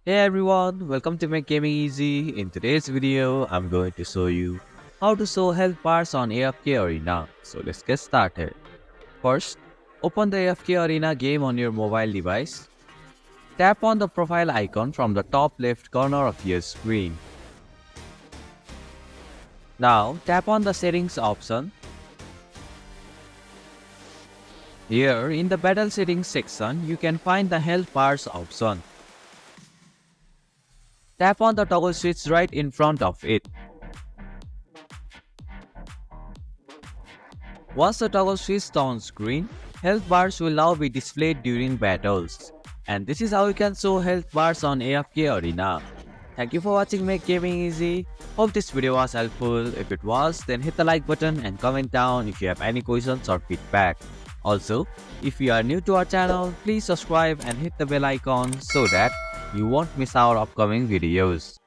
Hey everyone, welcome to Make Gaming Easy. In today's video, I'm going to show you how to show health bars on AFK Arena. So let's get started. First, open the AFK Arena game on your mobile device. Tap on the profile icon from the top left corner of your screen. Now tap on the settings option. Here in the battle settings section, you can find the health bars option. Tap on the toggle switch right in front of it. Once the toggle switched on screen, health bars will now be displayed during battles. And this is how you can show health bars on AFK Arena. Thank you for watching Make Gaming Easy. Hope this video was helpful. If it was, then hit the like button and comment down if you have any questions or feedback. Also, if you are new to our channel, please subscribe and hit the bell icon so that you won't miss our upcoming videos.